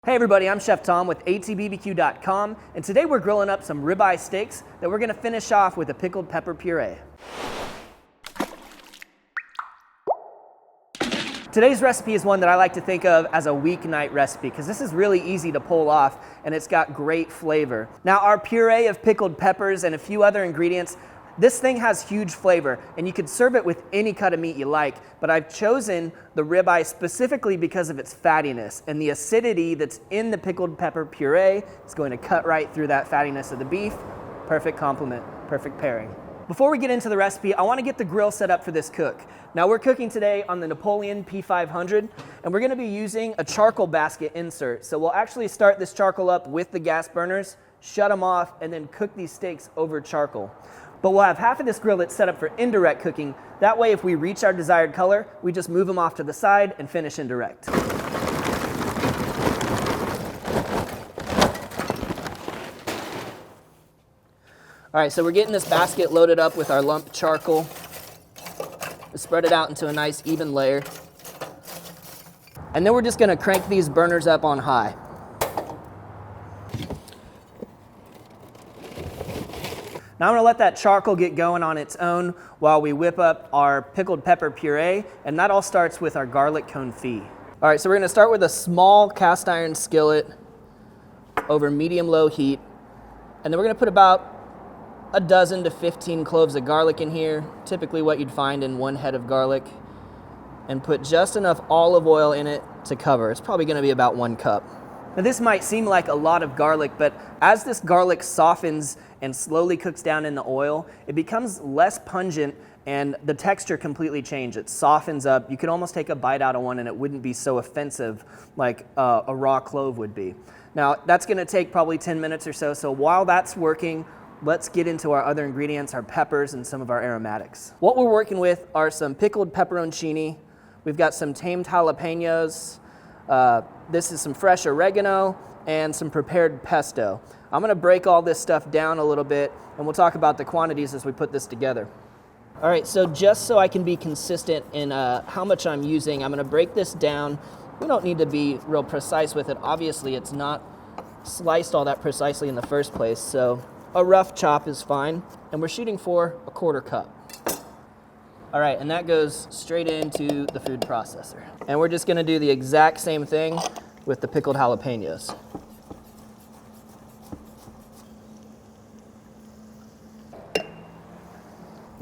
Hey everybody, I'm Chef Tom with atbbq.com, and today we're grilling up some ribeye steaks that we're going to finish off with a pickled pepper puree. Today's recipe is one that I like to think of as a weeknight recipe because this is really easy to pull off and it's got great flavor. Now our puree of pickled peppers and a few other ingredients, this thing has huge flavor and you could serve it with any cut of meat you like, but I've chosen the ribeye specifically because of its fattiness, and the acidity that's in the pickled pepper puree is going to cut right through that fattiness of the beef. Perfect complement, perfect pairing. Before we get into the recipe, I want to get the grill set up for this cook. Now we're cooking today on the Napoleon P500 and we're going to be using a charcoal basket insert. So we'll actually start this charcoal up with the gas burners, shut them off, and then cook these steaks over charcoal. But we'll have half of this grill that's set up for indirect cooking. That way, if we reach our desired color, we just move them off to the side and finish indirect. All right, so we're getting this basket loaded up with our lump charcoal. We spread it out into a nice even layer. And then we're just gonna crank these burners up on high. Now I'm gonna let that charcoal get going on its own while we whip up our pickled pepper puree, and that all starts with our garlic confit. All right, so we're gonna start with a small cast iron skillet over medium-low heat, and then we're gonna put about a dozen to 15 cloves of garlic in here, typically what you'd find in one head of garlic, and put just enough olive oil in it to cover. It's probably gonna be about 1 cup. Now this might seem like a lot of garlic, but as this garlic softens and slowly cooks down in the oil, it becomes less pungent and the texture completely changes. It softens up. You could almost take a bite out of one and it wouldn't be so offensive like a raw clove would be. Now that's gonna take probably 10 minutes or so, so while that's working, let's get into our other ingredients, our peppers and some of our aromatics. What we're working with are some pickled pepperoncini. We've got some tamed jalapenos. This is some fresh oregano and some prepared pesto. I'm gonna break all this stuff down a little bit and we'll talk about the quantities as we put this together. All right, so just so I can be consistent in how much I'm using, I'm gonna break this down. We don't need to be real precise with it. Obviously, it's not sliced all that precisely in the first place, so a rough chop is fine. And we're shooting for a 1/4 cup. All right, and that goes straight into the food processor. And we're just gonna do the exact same thing with the pickled jalapenos.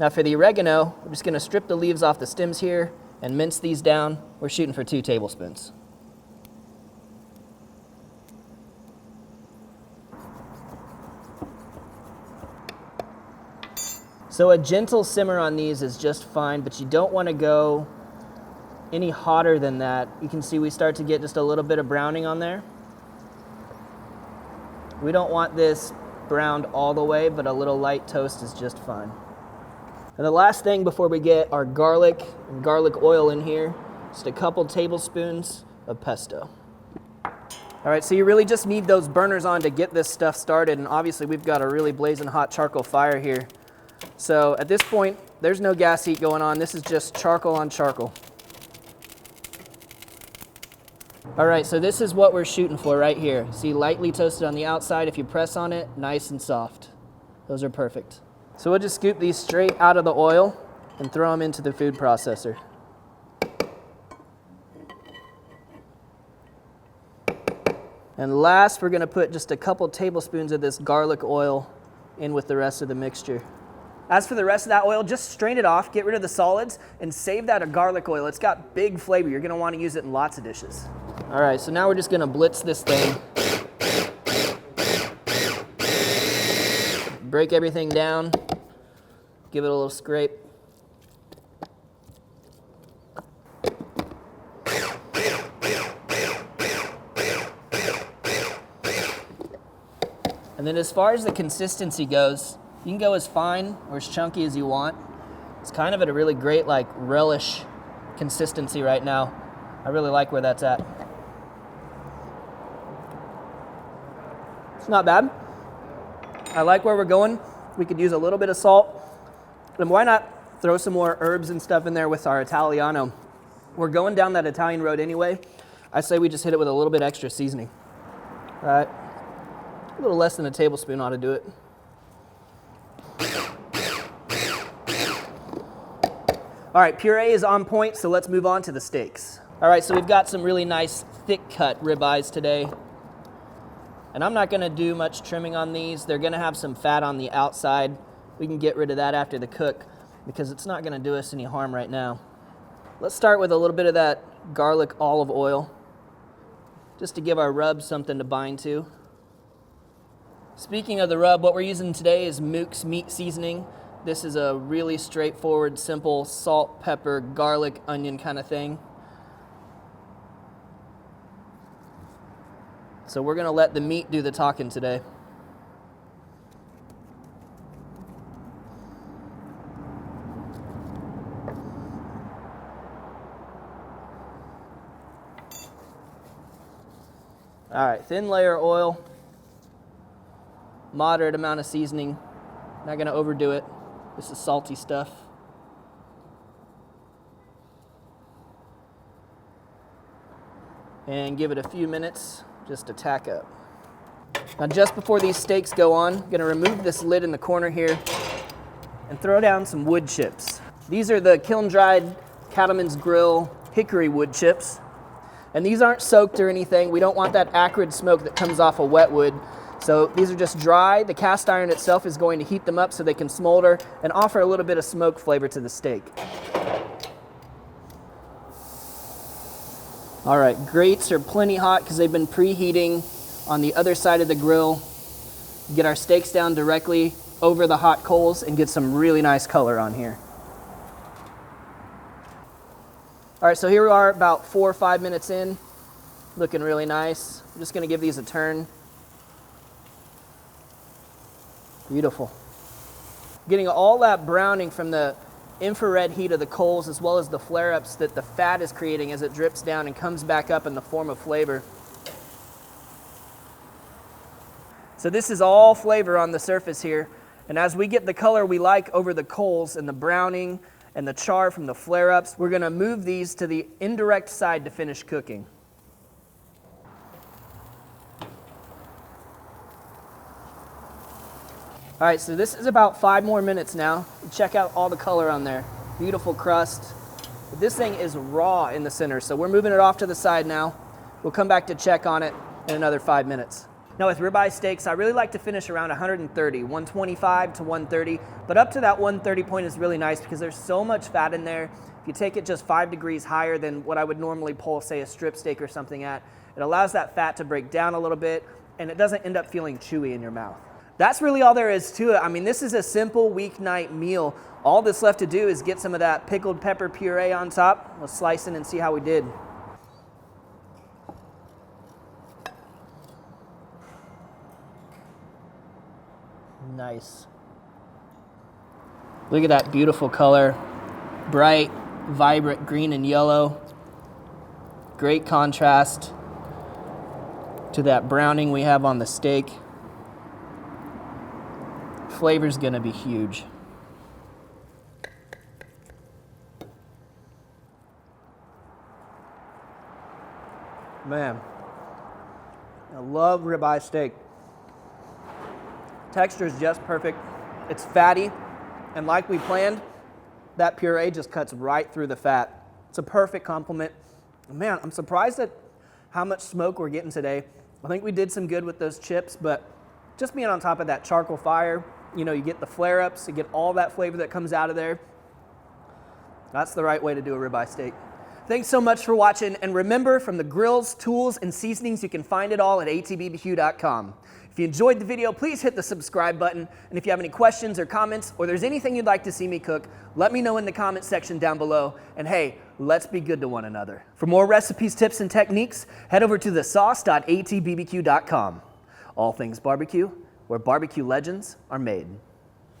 Now for the oregano, we're just gonna strip the leaves off the stems here and mince these down. We're shooting for 2 tablespoons. So a gentle simmer on these is just fine, but you don't want to go any hotter than that. You can see we start to get just a little bit of browning on there. We don't want this browned all the way, but a little light toast is just fine. And the last thing before we get our garlic and garlic oil in here, just a couple tablespoons of pesto. All right, so you really just need those burners on to get this stuff started, and obviously we've got a really blazing hot charcoal fire here. So at this point, there's no gas heat going on. This is just charcoal on charcoal. All right, so this is what we're shooting for right here. See, lightly toasted on the outside. If you press on it, nice and soft. Those are perfect. So we'll just scoop these straight out of the oil and throw them into the food processor. And last, we're gonna put just a couple tablespoons of this garlic oil in with the rest of the mixture. As for the rest of that oil, just strain it off, get rid of the solids, and save that garlic oil. It's got big flavor. You're gonna wanna use it in lots of dishes. All right, so now we're just gonna blitz this thing. Break everything down, give it a little scrape. And then as far as the consistency goes, you can go as fine or as chunky as you want. It's kind of at a really great like relish consistency right now. I really like where that's at. It's not bad. I like where we're going. We could use a little bit of salt. And why not throw some more herbs and stuff in there with our Italiano? We're going down that Italian road anyway. I say we just hit it with a little bit extra seasoning. All right, a little less than a tablespoon ought to do it. All right, puree is on point, so let's move on to the steaks. All right, so we've got some really nice thick cut ribeyes today. And I'm not gonna do much trimming on these. They're gonna have some fat on the outside. We can get rid of that after the cook because it's not gonna do us any harm right now. Let's start with a little bit of that garlic olive oil just to give our rub something to bind to. Speaking of the rub, what we're using today is Mook's meat seasoning. This is a really straightforward, simple salt, pepper, garlic, onion kind of thing. So we're gonna let the meat do the talking today. All right, thin layer of oil, moderate amount of seasoning. Not gonna overdo it. This is salty stuff. And give it a few minutes just to tack up. Now just before these steaks go on, I'm gonna remove this lid in the corner here and throw down some wood chips. These are the kiln-dried Cattleman's Grill hickory wood chips. And these aren't soaked or anything. We don't want that acrid smoke that comes off of wet wood. So these are just dry. The cast iron itself is going to heat them up so they can smolder and offer a little bit of smoke flavor to the steak. All right, grates are plenty hot because they've been preheating on the other side of the grill. Get our steaks down directly over the hot coals and get some really nice color on here. All right, so here we are about 4 or 5 minutes in, looking really nice. I'm just gonna give these a turn. Beautiful. Getting all that browning from the infrared heat of the coals as well as the flare-ups that the fat is creating as it drips down and comes back up in the form of flavor. So this is all flavor on the surface here. And as we get the color we like over the coals and the browning and the char from the flare-ups, we're gonna move these to the indirect side to finish cooking. All right, so this is about 5 more minutes now. Check out all the color on there. Beautiful crust. But this thing is raw in the center, so we're moving it off to the side now. We'll come back to check on it in another 5 minutes. Now with ribeye steaks, I really like to finish around 130, 125 to 130, but up to that 130 point is really nice because there's so much fat in there. If you take it just 5 degrees higher than what I would normally pull, say, a strip steak or something at, it allows that fat to break down a little bit and it doesn't end up feeling chewy in your mouth. That's really all there is to it. I mean, this is a simple weeknight meal. All that's left to do is get some of that pickled pepper puree on top. Let's slice it and see how we did. Nice. Look at that beautiful color. Bright, vibrant green and yellow. Great contrast to that browning we have on the steak. Flavor's gonna be huge. Man, I love ribeye steak. Texture is just perfect. It's fatty, and like we planned, that puree just cuts right through the fat. It's a perfect complement. Man, I'm surprised at how much smoke we're getting today. I think we did some good with those chips, but just being on top of that charcoal fire, you know, you get the flare-ups, you get all that flavor that comes out of there. That's the right way to do a ribeye steak. Thanks so much for watching, and remember, from the grills, tools, and seasonings, you can find it all at atbbq.com. If you enjoyed the video, please hit the subscribe button, and if you have any questions or comments, or there's anything you'd like to see me cook, let me know in the comment section down below, and hey, let's be good to one another. For more recipes, tips, and techniques, head over to thesauce.atbbq.com. All things barbecue, where barbecue legends are made.